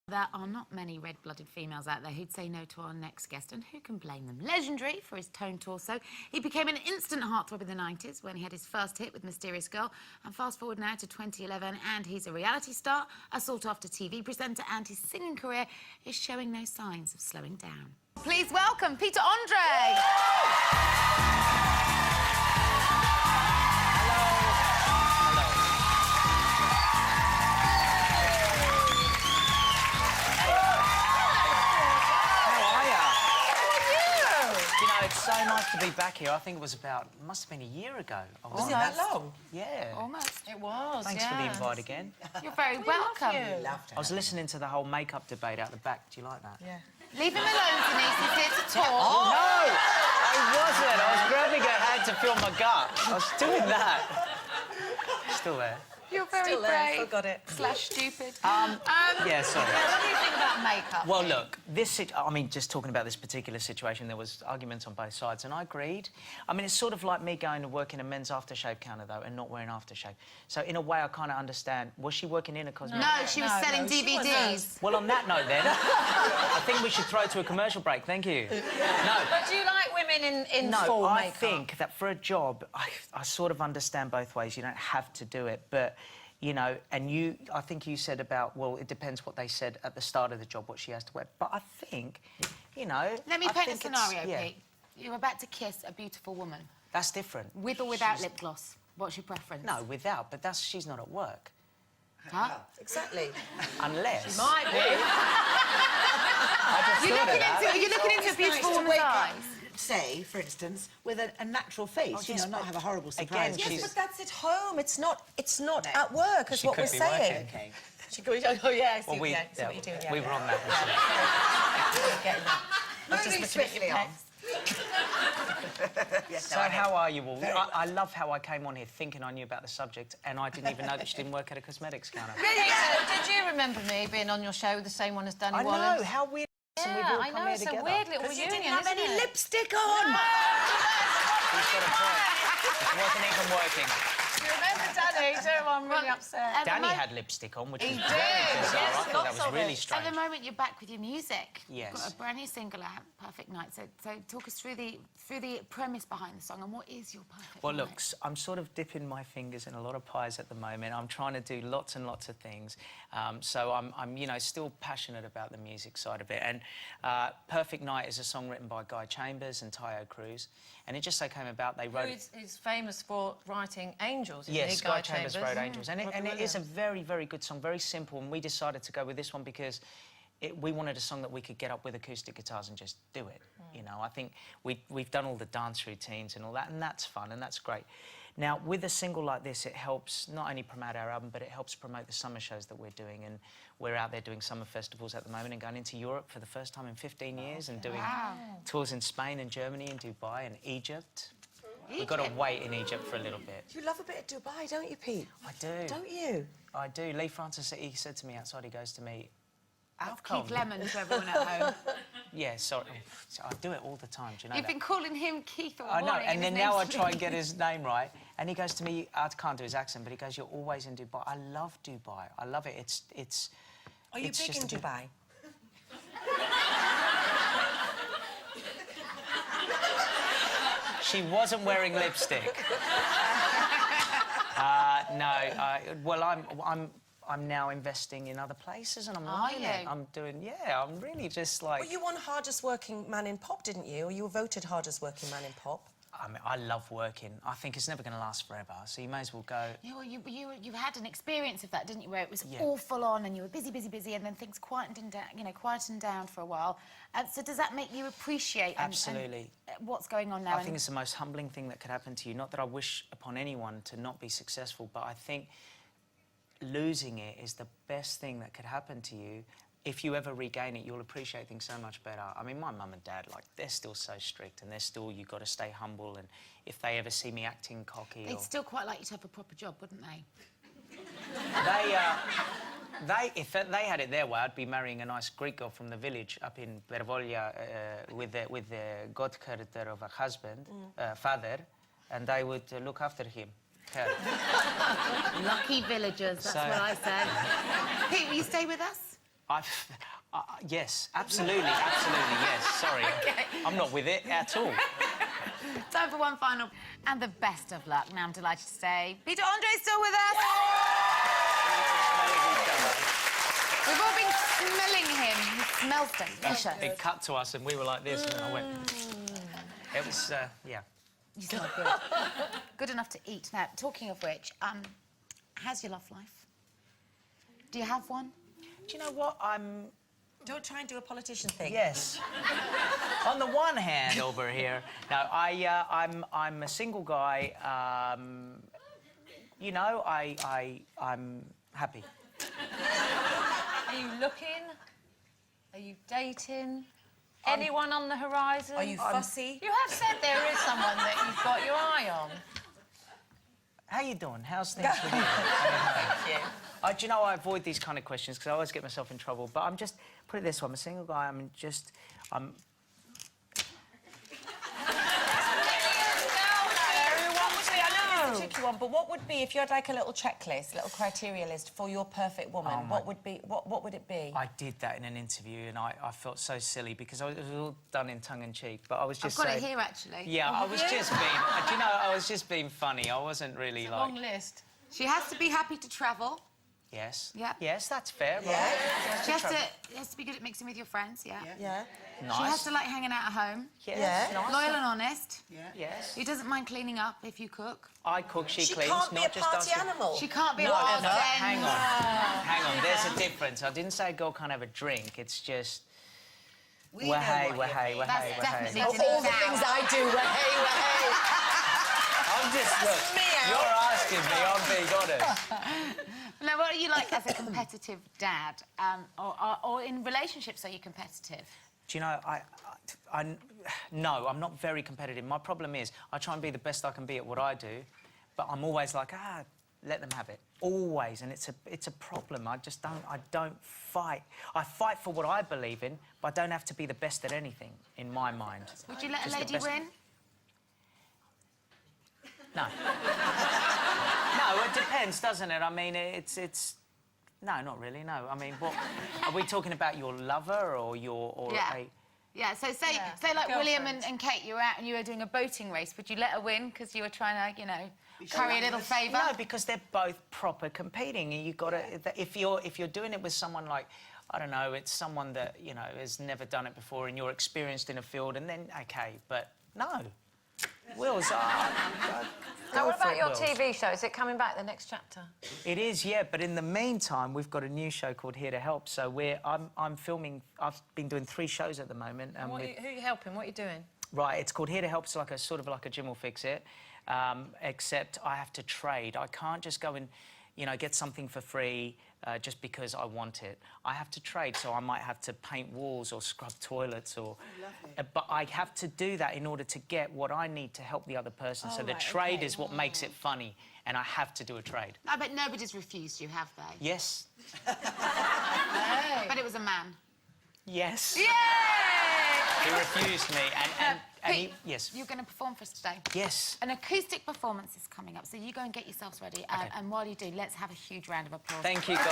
There are not many red-blooded females out there who'd say no to our next guest, and who can blame them? Legendary for his toned torso, he became an instant heartthrob in the 90s when he had his first hit with Mysterious Girl, and fast forward now to 2011 and he's a reality star, a sought-after TV presenter, and his singing career is showing no signs of slowing down. Please welcome Peter Andre! It's so nice to be back here. I think it was must have been a year ago. Was it that long? Yeah. Almost. It was, Thanks for the invite again. You're very welcome. I was listening to the whole makeup debate out the back. Do you like that? Yeah. Leave him alone, Denise. He's here to talk. Oh. No! I wasn't. I was grabbing a hand to feel my gut. I was doing that. Still there. You're very Still there, brave. forgot it. / stupid. Yeah, sorry. What do you think about makeup? Well, look, I mean, just talking about this particular situation, there was arguments on both sides, and I agreed. I mean, it's sort of like me going to work in a men's aftershave counter, though, and not wearing aftershave. So, in a way, I kind of understand. Was she working in a cosmetic? No, she was selling DVDs. Well, on that note, then, I think we should throw to a commercial break. Thank you. No. But do you like women in No, full I makeup? think that for a job, I sort of understand both ways. You don't have to do it, but... You know, and I think you said about, well, it depends what they said at the start of the job, what she has to wear. But I think, you know... Let me paint a scenario, Pete. You're about to kiss a beautiful woman. That's different. With or without lip gloss? What's your preference? No, without, but she's not at work. Huh? Exactly. Unless... She might be. You're looking into a beautiful woman's eyes. Say, for instance, with a natural face, you know, not have a horrible surprise. Again, Yes, but that's at home. It's not at work, is She what could we're be saying. working. Okay. She could be... Oh, yeah, I see, Well, yeah, I see what you're doing. Yeah, we were on that. Getting that. Moving swiftly on. Yes, So how are you all? I love how I came on here thinking I knew about the subject, and I didn't even know that she didn't work at a cosmetics counter. Did you remember me being on your show with the same one as Danny I Wallace? know, how weird. And we've all Yeah, I come know, here it's a together. weird little Because you reunion, didn't have isn't any it? lipstick on. He's got a point. It wasn't even working. Do you remember Danny? I'm really upset. Danny had lipstick on, which was He very did, bizarre. yes, I thought that lots was of really it. strange. At the moment, you're back with your music. Yes. You've got a brand new single out, Perfect Night. So talk us through the premise behind the song, and what is your perfect Well, night? look, I'm sort of dipping my fingers in a lot of pies at the moment. I'm trying to do lots and lots of things. So I'm, you know, still passionate about the music side of it. And Perfect Night is a song written by Guy Chambers and Tayo Cruz. And it just so came about, they wrote... Who's famous for writing Angels, isn't Yes, he, Guy Chambers wrote Angels. And it is a brilliant. very, very good song, very simple. And we decided to go with this one because we wanted a song that we could get up with acoustic guitars and just do it. You know, I think we've done all the dance routines and all that, and that's fun and that's great. Now, with a single like this, it helps not only promote our album, but it helps promote the summer shows that we're doing. And we're out there doing summer festivals at the moment and going into Europe for the first time in 15 years and doing tours in Spain and Germany and Dubai and Egypt. We've got to wait in Egypt for a little bit. You love a bit of Dubai, don't you, Pete? I do. Don't you? I do. Lee Francis, he said to me outside, he goes to me, Keith Lemon to everyone at home. Yeah, sorry. I do it all the time, do you know You've that? been calling him Keith all I know, morning. and then now I try and get his name right. And he goes to me, I can't do his accent, but he goes, you're always in Dubai. I love Dubai. I love it. It's Are you big in Dubai? She wasn't wearing lipstick. No. Well, I'm now investing in other places, and I'm loving it. I'm doing, yeah. I'm really just like. Well, you won hardest working man in pop, didn't you? Or you were voted hardest working man in pop. I mean, I love working. I think it's never going to last forever, so you may as well go... Yeah, well, you had an experience of that, didn't you, where it was all full on and you were busy, and then things quietened down for a while. So does that make you appreciate Absolutely. And what's going on now? I think it's the most humbling thing that could happen to you. Not that I wish upon anyone to not be successful, but I think losing it is the best thing that could happen to you. If you ever regain it, you'll appreciate things so much better. I mean, my mum and dad, like, they're still so strict and they're still, you've got to stay humble, and if they ever see me acting cocky They'd still quite like you to have a proper job, wouldn't they? If they had it their way, I'd be marrying a nice Greek girl from the village up in Bervolia with the godfather of a husband, father, and I would look after him. Lucky villagers, that's what I said. Pete, will you stay with us? Yes, absolutely, yes. Sorry, I'm not with it at all. Time for one final. And the best of luck. Now I'm delighted to say Peter Andre's still with us. We've all been smelling him. He smells delicious. It cut to us and we were like this and I went... It was, yeah. You smell good. Good enough to eat. Now, talking of which, how's your love life? Do you have one? Do you know what? Don't try and do a politician thing. Yes. On the one hand, over here, no, I'm a single guy. You know, I'm happy. Are you looking? Are you dating? Anyone on the horizon? Are you fussy? You have said there is someone that you've got your eye on. How you doing? How's things with you? Thank you. Do you know, I avoid these kind of questions because I always get myself in trouble. But I'm just, put it this way, I'm a single guy. Particular one, but what would be, if you had like a little checklist, little criteria list for your perfect woman, what would it be? I did that in an interview and I felt so silly because it was all done in tongue-in-cheek, but I was just I've got saying... it here, actually. Yeah, I was just being... Do you know, I was just being funny. I wasn't really It's a like... long list. She has to be happy to travel. Yes. Yeah. Yes, that's fair. Yeah. Right. She has to be good at mixing with your friends, yeah. Yeah. Nice. She has to like hanging out at home. Yes, Yeah. nice. Loyal and honest. Yeah. Yes. She doesn't mind cleaning up if you cook. I cook, she She cleans, can't be not a just party us. animal. She can't be No, a no, hang on. friend. Hang on, there's a difference. I didn't say a girl can't have a drink. It's just... We know what you mean. That's definitely All the things I do, wahey. I'm just... Look, you're asking me, I'm being honest. Now, what are you like as a competitive dad? Or in relationships, are you competitive? Do you know, no, I'm not very competitive. My problem is I try and be the best I can be at what I do, but I'm always like, let them have it. Always, and it's a problem. I don't fight. I fight for what I believe in, but I don't have to be the best at anything, in my mind. Would you let a Just the lady best- win? No. No, it depends, doesn't it? I mean, it's... No, not really, no. I mean, what... Are we talking about your lover or your... Or Yeah. Yeah, so say like William Girlfriend. and Kate, you were out and you were doing a boating race. Would you let her win because you were trying to, you know, curry a little favour? No, because they're both proper competing, and you've got to... If you're doing it with someone like, I don't know, it's someone that, you know, has never done it before and you're experienced in a field, and then, OK, but no. Will's... Now, what about your TV show? Is it coming back, the next chapter? It is, yeah, but in the meantime, we've got a new show called Here to Help, so I'm filming... I've been doing 3 shows at the moment. And Who are you helping? What are you doing? Right, it's called Here to Help. It's like sort of like a Jim Will Fix It, except I have to trade. I can't just go and, you know, get something for free just because I want it. I have to trade, so I might have to paint walls or scrub toilets or... but I have to do that in order to get what I need to help the other person. So the trade is what makes it funny, and I have to do a trade. I bet nobody's refused you, have they? Yes. But it was a man. Yes. Yay! He refused me, and he... Pete, Yes. you're going to perform for us today. Yes. An acoustic performance is coming up, so you go and get yourselves ready. And while you do, let's have a huge round of applause. Thank you, guys.